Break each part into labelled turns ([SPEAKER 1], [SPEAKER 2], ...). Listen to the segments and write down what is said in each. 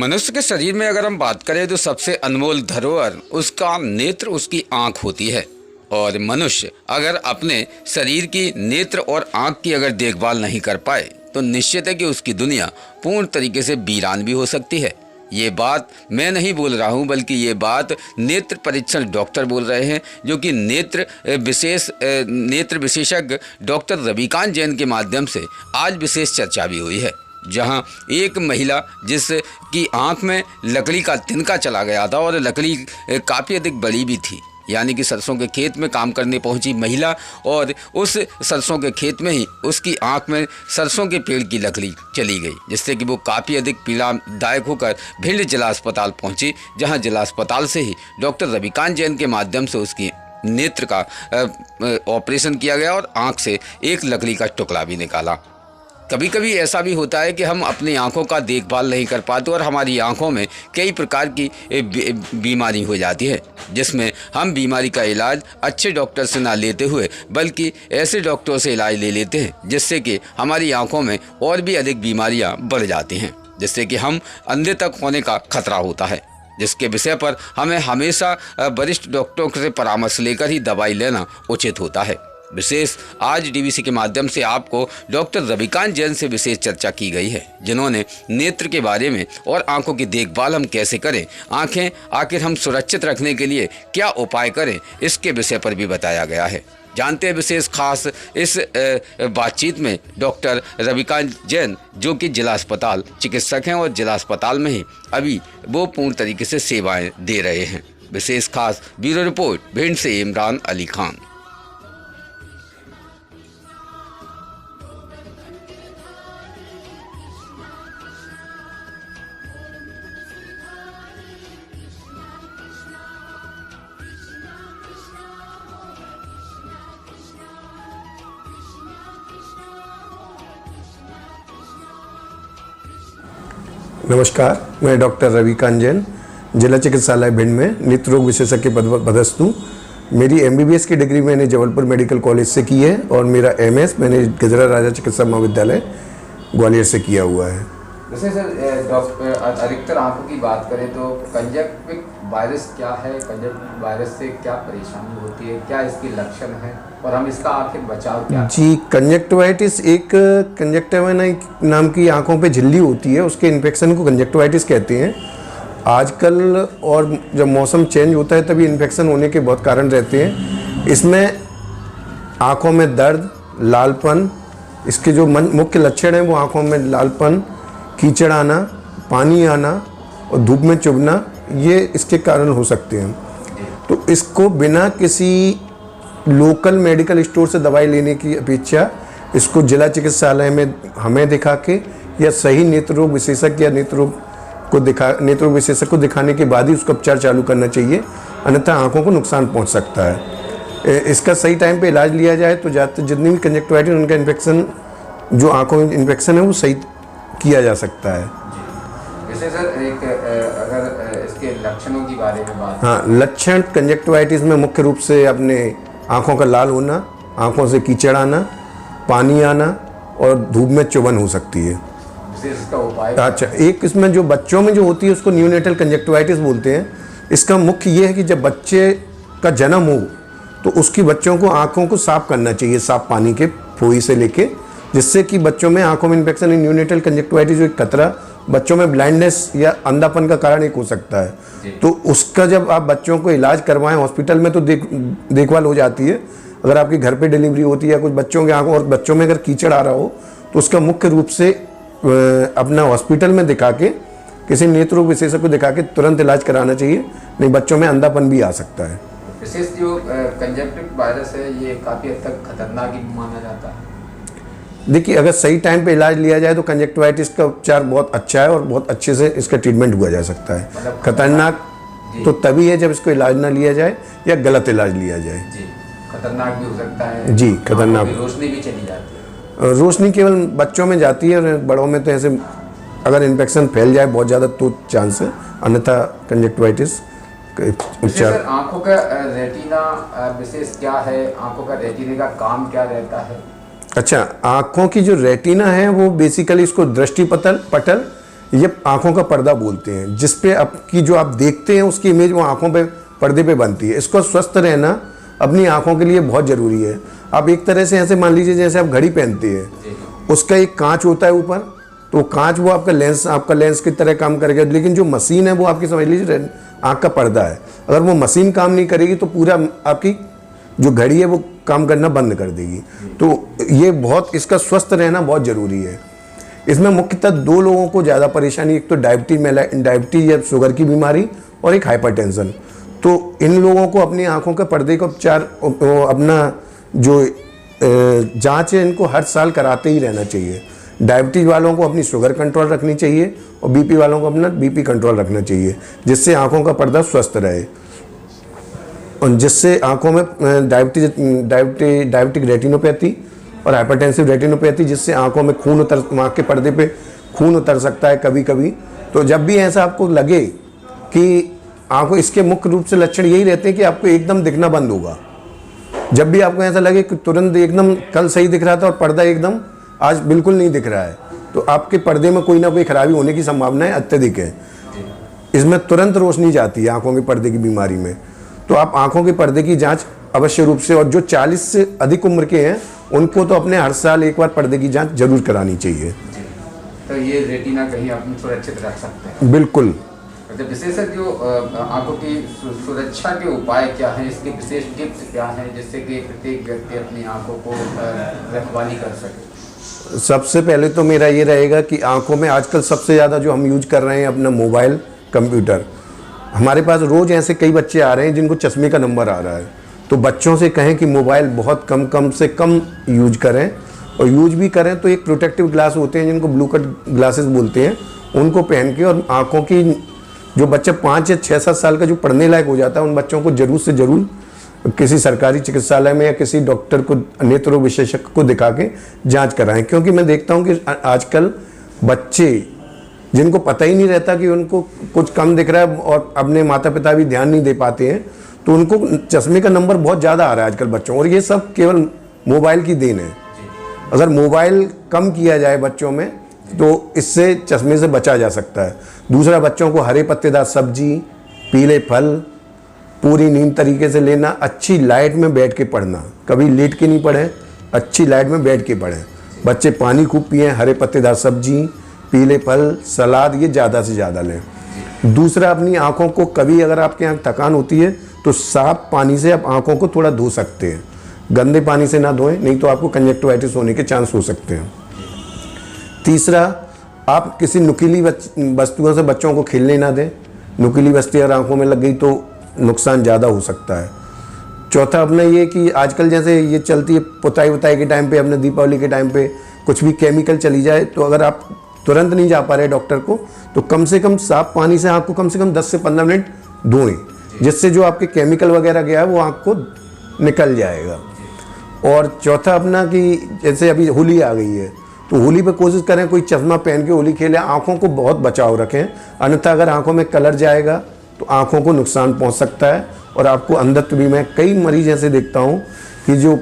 [SPEAKER 1] मनुष्य के शरीर में अगर हम बात करें तो सबसे अनमोल धरोहर उसका नेत्र, उसकी आँख होती है। और मनुष्य अगर अपने शरीर की नेत्र और आँख की अगर देखभाल नहीं कर पाए तो निश्चित है कि उसकी दुनिया पूर्ण तरीके से वीरान भी हो सकती है। ये बात मैं नहीं बोल रहा हूँ, बल्कि ये बात नेत्र परीक्षण डॉक्टर बोल रहे हैं, जो कि नेत्र विशेषज्ञ डॉक्टर रविकांत जैन के माध्यम से आज विशेष चर्चा भी हुई है। जहां एक महिला जिसकी आंख में लकड़ी का तिनका चला गया था और लकड़ी काफ़ी अधिक बड़ी भी थी, यानी कि सरसों के खेत में काम करने पहुंची महिला और उस सरसों के खेत में ही उसकी आंख में सरसों के पेड़ की लकड़ी चली गई, जिससे कि वो काफ़ी अधिक पीड़ादायक होकर भिंड जिला अस्पताल पहुंची, जहां जिला अस्पताल से ही डॉक्टर रविकांत जैन के माध्यम से उसकी नेत्र का ऑपरेशन किया गया और आँख से एक लकड़ी का टुकड़ा भी निकाला। कभी कभी ऐसा भी होता है कि हम अपनी आँखों का देखभाल नहीं कर पाते और हमारी आँखों में कई प्रकार की बीमारी हो जाती है, जिसमें हम बीमारी का इलाज अच्छे डॉक्टर से ना लेते हुए बल्कि ऐसे डॉक्टरों से इलाज ले लेते हैं, जिससे कि हमारी आँखों में और भी अधिक बीमारियाँ बढ़ जाती हैं, जिससे कि हम अंधे तक होने का खतरा होता है, जिसके विषय पर हमें हमेशा वरिष्ठ डॉक्टरों से परामर्श लेकर ही दवाई लेना उचित होता है। विशेष आज डीवीसी के माध्यम से आपको डॉक्टर रविकांत जैन से विशेष चर्चा की गई है, जिन्होंने नेत्र के बारे में और आंखों की देखभाल हम कैसे करें, आंखें आखिर हम सुरक्षित रखने के लिए क्या उपाय करें, इसके विषय पर भी बताया गया है। जानते हैं विशेष खास इस बातचीत में डॉक्टर रविकांत जैन, जो कि जिला अस्पताल चिकित्सक हैं और जिला अस्पताल में ही अभी वो पूर्ण तरीके से सेवाएँ दे रहे हैं। विशेष खास ब्यूरो रिपोर्ट भिंड से इमरान अली खान।
[SPEAKER 2] नमस्कार, मैं डॉक्टर रविकांत जैन जिला चिकित्सालय भिंड में नेत्र रोग विशेषज्ञ के पद पर पदस्थ हूँ। मेरी MBBS की डिग्री मैंने जबलपुर मेडिकल कॉलेज से की है और मेरा MS मैंने गजरा राजा चिकित्सा महाविद्यालय ग्वालियर से किया हुआ है।
[SPEAKER 1] वैसे सर डॉक्टर अधिकतर आंखों की बात करें तो कंजक्टिव वायरस क्या है, कंजक्टिव वायरस से क्या परेशानी होती है, क्या इसके लक्षण हैं और हम इसका आखिर बचाव क्या?
[SPEAKER 2] जी, कंजक्टिवाइटिस एक कंजक्टिवा नाम की आंखों पे झिल्ली होती है, उसके इन्फेक्शन को कंजक्टिवाइटिस कहते हैं। आजकल और जब मौसम चेंज होता है तभी इन्फेक्शन होने के बहुत कारण रहते हैं। इसमें आँखों में दर्द, लालपन, इसके जो मुख्य लक्षण हैं वो आँखों में लालपन, कीचड़ आना, पानी आना और धूप में चुभना, ये इसके कारण हो सकते हैं। तो इसको बिना किसी लोकल मेडिकल स्टोर से दवाई लेने की अपेक्षा इसको जिला चिकित्सालय में हमें दिखा के या सही नेत्र रोग विशेषज्ञ या नेत्र रोग विशेषज्ञ को दिखाने के बाद ही उसका उपचार चालू करना चाहिए, अन्यथा आँखों को नुकसान पहुँच सकता है। इसका सही टाइम पे इलाज लिया जाए तो ज़्यादातर जितनी भी कंजक्टिवाइटिस उनका इन्फेक्शन, जो आँखों में इन्फेक्शन है वो सही किया जा सकता है।
[SPEAKER 1] जैसे सर एक अगर इसके लक्षणों की बारे में बात,
[SPEAKER 2] हाँ, लक्षण कंजक्टिवाइटिस में मुख्य रूप से अपने आँखों का लाल होना, आँखों से कीचड़ आना, पानी आना और धूप में चुभन हो सकती है।
[SPEAKER 1] इसका उपाय?
[SPEAKER 2] अच्छा, एक इसमें जो बच्चों में जो होती है उसको न्यूनेटल कंजक्टिवाइटिस बोलते हैं। इसका मुख्य ये है कि जब बच्चे का जन्म हो तो उसकी बच्चों को आँखों को साफ करना चाहिए, साफ पानी के फोई से लेके, जिससे कि बच्चों में आंखों में इन्फेक्शन, न्यूनेटल कंजक्टिवाइटिस जो एक खतरा बच्चों में ब्लाइंडनेस या अंधापन का कारण एक हो सकता है। तो उसका जब आप बच्चों को इलाज करवाएं हॉस्पिटल में तो देखभाल हो जाती है। अगर आपके घर पे डिलीवरी होती है या कुछ बच्चों के आंखों और बच्चों में अगर कीचड़ आ रहा हो तो उसका मुख्य रूप से अपना हॉस्पिटल में दिखा के, किसी नेत्र रोग विशेषज्ञ को दिखा के तुरंत इलाज कराना चाहिए, नहीं बच्चों में अंधापन भी आ सकता है।
[SPEAKER 1] विशेष जो कंजक्टिव वायरस है ये काफ़ी हद तक खतरनाक ही माना जाता है।
[SPEAKER 2] देखिए, अगर सही टाइम पे इलाज लिया जाए तो कंजक्टिवाइटिस का उपचार बहुत अच्छा है और बहुत अच्छे से इसका ट्रीटमेंट हुआ जा सकता है।
[SPEAKER 1] मतलब
[SPEAKER 2] खतरनाक तो तभी है जब इसको इलाज ना लिया जाए या गलत इलाज लिया जाए।
[SPEAKER 1] जी, खतरनाक भी हो सकता है।
[SPEAKER 2] जी, खतरनाक।
[SPEAKER 1] रोशनी भी चली जाती है।
[SPEAKER 2] रोशनी केवल बच्चों में जाती है, बड़ों में तो ऐसे अगर इन्फेक्शन फैल जाए बहुत ज़्यादा तो चांस है, अन्यथा कंजक्टिवाइटिस उपचार।
[SPEAKER 1] आँखों का रेटिना विशेष क्या है, आँखों का रेटिना का काम क्या रहता है?
[SPEAKER 2] अच्छा, आँखों की जो रेटिना है वो बेसिकली इसको दृष्टि पटल ये आंखों का पर्दा बोलते हैं, जिस पे आपकी जो आप देखते हैं उसकी इमेज वो आंखों पे पर्दे पे बनती है। इसको स्वस्थ रहना अपनी आंखों के लिए बहुत ज़रूरी है। आप एक तरह से ऐसे मान लीजिए जैसे आप घड़ी पहनते हैं, उसका एक कांच होता है ऊपर, तो कांच वो आपका लेंस की तरह काम करेगा, लेकिन जो मशीन है वो आपकी समझ लीजिए आँख का पर्दा है। अगर वो मशीन काम नहीं करेगी तो पूरा आपकी जो घड़ी है वो काम करना बंद कर देगी। तो ये बहुत, इसका स्वस्थ रहना बहुत ज़रूरी है। इसमें मुख्यतः 2 लोगों को ज़्यादा परेशानी, एक तो डायबिटीज या शुगर की बीमारी और एक हाइपरटेंशन। तो इन लोगों को अपनी आंखों के पर्दे का उपचार, अपना जो जांच है इनको हर साल कराते ही रहना चाहिए। डायबिटीज वालों को अपनी शुगर कंट्रोल रखनी चाहिए और बीपी वालों को अपना बीपी कंट्रोल रखना चाहिए, जिससे आंखों का पर्दा स्वस्थ रहे और जिससे आंखों में डायबिटिक रेटिनोपैथी और हाइपरटेंसिव रेटिनोपैथी, जिससे आंखों में आँख के पर्दे पे खून उतर सकता है कभी कभी। तो जब भी ऐसा आपको लगे कि आंखों, इसके मुख्य रूप से लक्षण यही रहते हैं कि आपको एकदम दिखना बंद होगा। जब भी आपको ऐसा लगे कि तुरंत एकदम कल सही दिख रहा था और पर्दा एकदम आज बिल्कुल नहीं दिख रहा है, तो आपके पर्दे में कोई ना कोई खराबी होने की संभावनाएं अत्यधिक है। इसमें तुरंत रोशनी जाती है आंखों के पर्दे की बीमारी में। तो आप आंखों के पर्दे की जांच अवश्य रूप से, और जो 40 से अधिक उम्र के हैं उनको तो अपने हर साल एक बार पर्दे की जांच जरूर करानी चाहिए।
[SPEAKER 1] तो ये रेटिना कहीं आप सुरक्षित रख सकते हैं?
[SPEAKER 2] बिल्कुल।
[SPEAKER 1] तो विशेषज्ञ आंखों की सुरक्षा के उपाय क्या हैं, इसके विशेष टिप्स क्या हैं, जिससे कि प्रत्येक व्यक्ति अपनी आंखों को रखवाली कर सके?
[SPEAKER 2] सबसे पहले तो मेरा ये रहेगा कि आंखों में आजकल सबसे ज़्यादा जो हम यूज कर रहे हैं अपना मोबाइल, कंप्यूटर, हमारे पास रोज़ ऐसे कई बच्चे आ रहे हैं जिनको चश्मे का नंबर आ रहा है। तो बच्चों से कहें कि मोबाइल बहुत कम से कम यूज करें, और यूज भी करें तो एक प्रोटेक्टिव ग्लास होते हैं जिनको ब्लू कट ग्लासेस बोलते हैं, उनको पहन के, और आंखों की जो बच्चा 5 या 6-7 साल का जो पढ़ने लायक हो जाता है उन बच्चों को जरूर से जरूर किसी सरकारी चिकित्सालय में या किसी डॉक्टर को, नेत्र विशेषज्ञ को दिखा के जांच कराएं। क्योंकि मैं देखता हूं कि आजकल बच्चे जिनको पता ही नहीं रहता कि उनको कुछ कम दिख रहा है और अपने माता पिता भी ध्यान नहीं दे पाते हैं, तो उनको चश्मे का नंबर बहुत ज़्यादा आ रहा है आजकल बच्चों, और ये सब केवल मोबाइल की देन है। अगर मोबाइल कम किया जाए बच्चों में तो इससे चश्मे से बचा जा सकता है। दूसरा, बच्चों को हरे पत्तेदार सब्जी, पीले फल, पूरी नींद तरीके से लेना, अच्छी लाइट में बैठ के पढ़ना, कभी लेट के नहीं पढ़ें, अच्छी लाइट में बैठ के पढ़ें। बच्चे पानी खूब पिएं, हरे पत्तेदार सब्जी, पीले फल, सलाद, ये ज़्यादा से ज़्यादा लें। दूसरा, अपनी आँखों को कभी अगर आपके यहाँ थकान होती है तो साफ पानी से आप आँखों को थोड़ा धो सकते हैं, गंदे पानी से ना धोएं, नहीं तो आपको कंजक्टिवाइटिस होने के चांस हो सकते हैं। तीसरा, आप किसी नुकीली वस्तुओं से बच्चों को खेलने ना दें। नुकीली वस्तु अगर आंखों में लग गई तो नुकसान ज़्यादा हो सकता है। चौथा, अपना ये कि आजकल जैसे ये चलती है पुताई वुताई के टाइम पे, अपने दीपावली के टाइम पे कुछ भी केमिकल चली जाए, तो अगर आप तुरंत नहीं जा पा रहे डॉक्टर को, तो कम से कम साफ पानी से आँख को कम से कम 10 से 15 मिनट धोएं, जिससे जो आपके केमिकल वगैरह गया है वो आँख को निकल जाएगा। और चौथा अपना कि जैसे अभी होली आ गई है, तो होली पे कोशिश करें कोई चश्मा पहन के होली खेलें, आँखों को बहुत बचाव रखें, अन्यथा अगर आँखों में कलर जाएगा तो आँखों को नुकसान पहुँच सकता है और आपको अंधत्व भी। मैं कई मरीज ऐसे देखता हूँ कि जो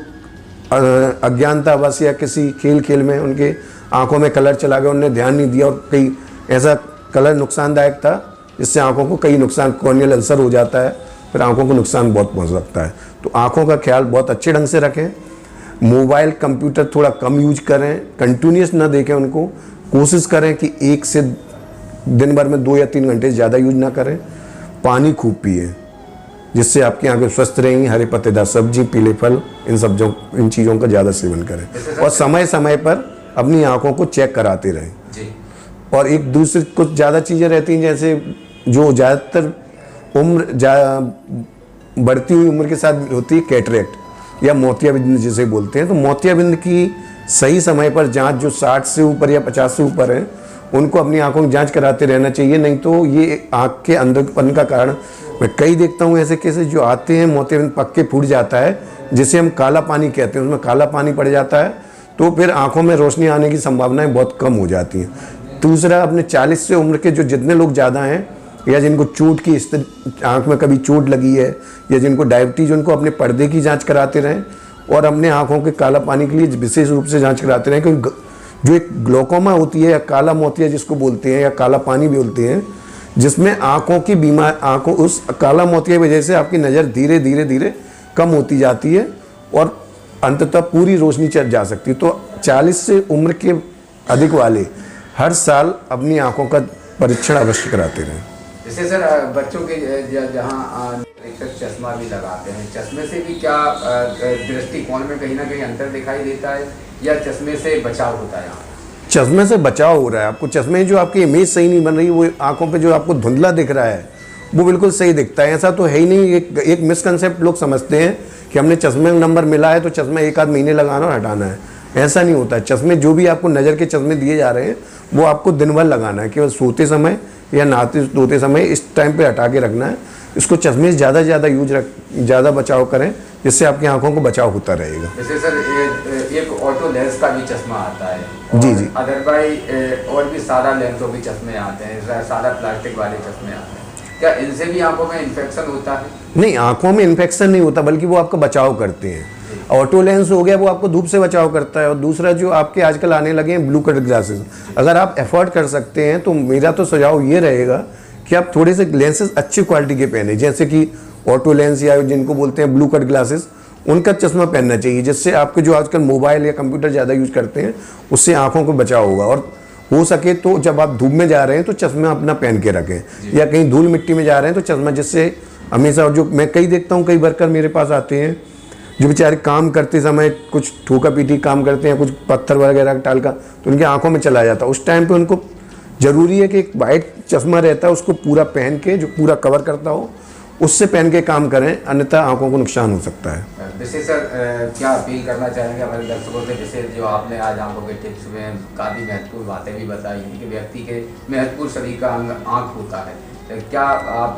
[SPEAKER 2] अज्ञानतावश या किसी खेल में उनके आँखों में कलर चला गया, उन्होंने ध्यान नहीं दिया और कई ऐसा कलर नुकसानदायक था जिससे आँखों को कई नुकसान, कॉर्नियल अल्सर हो जाता है, फिर आँखों को नुकसान बहुत पहुँच सकता है। तो आँखों का ख्याल बहुत अच्छे ढंग से रखें। मोबाइल, कंप्यूटर थोड़ा कम यूज करें, कंटिन्यूस ना देखें उनको, कोशिश करें कि एक से दिन भर में 2 या 3 घंटे ज़्यादा यूज ना करें। पानी खूब पिए, जिससे आपकी आंखें स्वस्थ रहेंगी। हरे पत्तेदार सब्जी, पीले फल, इन चीज़ों का ज़्यादा सेवन करें और समय समय पर अपनी आंखों को चेक कराते रहें। और एक दूसरे कुछ ज़्यादा चीज़ें रहती हैं, जैसे जो ज़्यादातर बढ़ती हुई उम्र के साथ होती है, कैटरेक्ट या मोतियाबिंद जिसे बोलते हैं। तो मोतियाबिंद की सही समय पर जांच, जो 60 से ऊपर या 50 से ऊपर है, उनको अपनी आंखों की जांच कराते रहना चाहिए, नहीं तो ये आंख के अंधपन का कारण। मैं कई देखता हूँ ऐसे केसेस जो आते हैं, मोतियाबिंद पक के फूट जाता है, जिसे हम काला पानी कहते हैं, उसमें काला पानी पड़ जाता है, तो फिर आंखों में रोशनी आने की संभावनाएं बहुत कम हो जाती हैं। दूसरा, अपने 40 से उम्र के जो जितने लोग ज़्यादा हैं या जिनको चोट की आंख में कभी चोट लगी है या जिनको डायबिटीज, उनको अपने पर्दे की जांच कराते रहें और अपने आंखों के काला पानी के लिए विशेष रूप से जांच कराते रहें, क्योंकि जो एक ग्लोकोमा होती है या काला मोतिया जिसको बोलते हैं या काला पानी भी बोलते हैं, जिसमें आँखों की आँखों उस काला मोतिया की वजह से आपकी नज़र धीरे धीरे धीरे कम होती जाती है और अंततः पूरी रोशनी चल जा सकती है। तो 40 से उम्र के अधिक वाले हर साल अपनी आँखों का परीक्षण अवश्य कराते रहें।
[SPEAKER 1] जैसे सर बच्चों के जहाँ चश्मा भी लगाते हैं, चश्मे से भी क्या दृष्टिकोण में कहीं ना कहीं अंतर दिखाई देता है या चश्मे से बचाव होता है? यहाँ
[SPEAKER 2] चश्मे से बचाव हो रहा है। आपको चश्मे जो आपकी इमेज सही नहीं बन रही, वो आंखों पे जो आपको धुंधला दिख रहा है वो बिल्कुल सही दिखता है। ऐसा तो है ही नहीं। एक मिसकंसेप्ट लोग समझते हैं कि हमने चश्मे में नंबर मिला है तो चश्मा एक आध महीने लगाना और हटाना है। ऐसा नहीं होता है। चश्मे जो भी आपको नज़र के चश्मे दिए जा रहे हैं वो आपको दिन भर लगाना है, केवल सोते समय या नहाते धोते समय इस टाइम पे हटा के रखना है। इसको चश्मे से ज़्यादा बचाव करें, जिससे आपकी आंखों को बचाव होता रहेगा।
[SPEAKER 1] जैसे सर एक ऑटो लेंस का भी चश्मा आता है,
[SPEAKER 2] जी जी,
[SPEAKER 1] अदरवाइज और भी सारा लेंसों के चश्मे आते हैं, सारा प्लास्टिक वाले चश्मे आते हैं। क्या इनसे भी आंखों में इन्फेक्शन होता है?
[SPEAKER 2] नहीं, आंखों में इन्फेक्शन नहीं होता, बल्कि वो आपका बचाव करते हैं। ऑटो लेंस हो गया वो आपको धूप से बचाव करता है। और दूसरा जो आपके आजकल आने लगे हैं ब्लू कट ग्लासेस, अगर आप अफोर्ड कर सकते हैं तो मेरा तो सुझाव ये रहेगा कि आप थोड़े से लेंसेज अच्छी क्वालिटी के पहने, जैसे कि ऑटो लेंस या जिनको बोलते हैं ब्लू कट ग्लासेस, उनका चश्मा पहनना चाहिए, जिससे आपके जो आजकल मोबाइल या कंप्यूटर ज़्यादा यूज़ करते हैं उससे आंखों को बचाव होगा। और हो सके तो जब आप धूप में जा रहे हैं तो चश्मा अपना पहन के रखें, या कहीं धूल मिट्टी में जा रहे हैं तो चश्मा, जिससे हमेशा, और जो मैं कई देखता हूँ, कई वर्कर मेरे पास आते हैं जो बेचारे काम करते समय कुछ ठोका पीटी काम करते हैं, कुछ पत्थर वगैरह टाल का, तो उनकी आंखों में चला जाता है। उस टाइम पे उनको ज़रूरी है कि एक वाइट चश्मा रहता है उसको पूरा पहन के, जो पूरा कवर करता हो, उससे पहन के काम करें, अन्यथा आंखों को नुकसान हो सकता है।
[SPEAKER 1] वैसे सर क्या अपील करना चाहेंगे हमारे दर्शकों से? जैसे जो आपने आज आंखों के टिप्स में काफ़ी महत्वपूर्ण बातें भी बताई हैं कि व्यक्ति के महत्वपूर्ण शरीर का अंग आँख होता है, तो क्या आप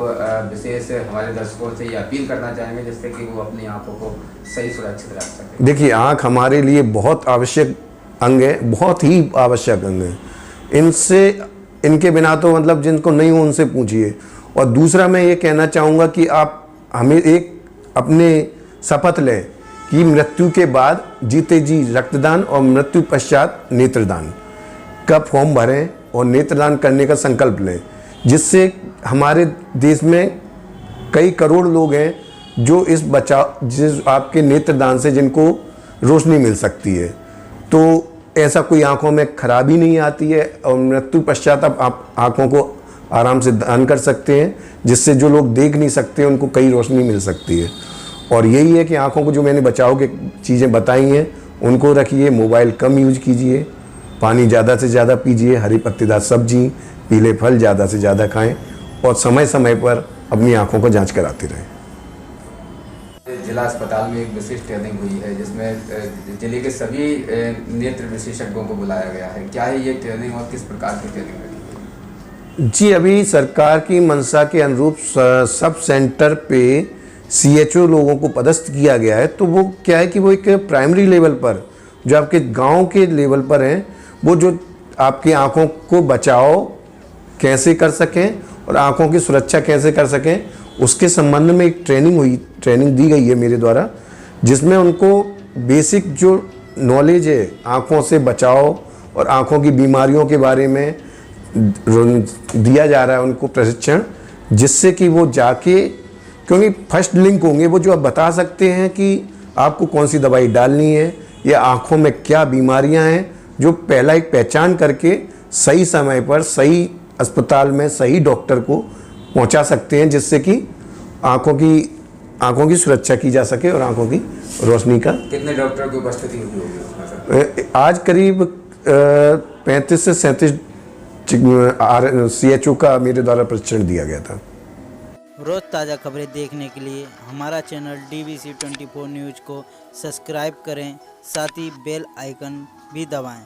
[SPEAKER 1] विशेष हमारे दर्शकों से ये अपील करना चाहेंगे जिससे कि वो अपनी आंखों को सही सुरक्षित रख सकें?
[SPEAKER 2] देखिए, आँख हमारे लिए बहुत आवश्यक अंग है, बहुत ही आवश्यक अंग है। इनके बिना तो मतलब जिनको नहीं हो उनसे पूछिए। और दूसरा मैं ये कहना चाहूँगा कि आप हमें एक अपने शपथ लें कि मृत्यु के बाद जीते जी रक्तदान और मृत्यु पश्चात नेत्रदान का फॉर्म भरें और नेत्रदान करने का संकल्प लें, जिससे हमारे देश में कई करोड़ लोग हैं जो जिस आपके नेत्रदान से जिनको रोशनी मिल सकती है। तो ऐसा कोई आंखों में खराबी नहीं आती है और मृत्यु पश्चात आप आंखों को आराम से दान कर सकते हैं, जिससे जो लोग देख नहीं सकते उनको कई रोशनी मिल सकती है। और यही है कि आंखों को जो मैंने बचाव के चीज़ें बताई हैं उनको रखिए, मोबाइल कम यूज कीजिए, पानी ज़्यादा से ज़्यादा पीजिए, हरी पत्तेदार सब्जी, पीले फल ज़्यादा से ज़्यादा खाएं और समय समय पर अपनी आंखों को जांच कराते रहें।
[SPEAKER 1] जिला अस्पताल में एक विशेष ट्रेनिंग हुई है जिसमें जिले के सभी नेत्र विशेषज्ञों को बुलाया गया है। क्या है ये ट्रेनिंग और किस प्रकार की ट्रेनिंग है?
[SPEAKER 2] जी, अभी सरकार की मंशा के अनुरूप सब सेंटर पे CHO लोगों को पदस्थ किया गया है। तो वो क्या है कि वो एक प्राइमरी लेवल पर, जो आपके गांव के लेवल पर हैं, वो जो आपकी आंखों को बचाओ कैसे कर सकें और आंखों की सुरक्षा कैसे कर सकें, उसके संबंध में एक ट्रेनिंग दी गई है मेरे द्वारा, जिसमें उनको बेसिक जो नॉलेज है आंखों से बचाव और आंखों की बीमारियों के बारे में दिया जा रहा है उनको प्रशिक्षण, जिससे कि वो जाके, क्योंकि फर्स्ट लिंक होंगे वो जो आप बता सकते हैं कि आपको कौन सी दवाई डालनी है या आंखों में क्या बीमारियां हैं, जो पहला एक पहचान करके सही समय पर सही अस्पताल में सही डॉक्टर को पहुंचा सकते हैं, जिससे कि आंखों की सुरक्षा की जा सके और आंखों की रोशनी का।
[SPEAKER 1] कितने डॉक्टर की उपस्थिति होगी?
[SPEAKER 2] आज करीब 35 से 37 CHO का मेरे द्वारा प्रशिक्षण दिया गया था।
[SPEAKER 3] रोज़ ताज़ा खबरें देखने के लिए हमारा चैनल DVC 24 न्यूज़ को सब्सक्राइब करें, साथ ही बेल आइकन भी दबाएं।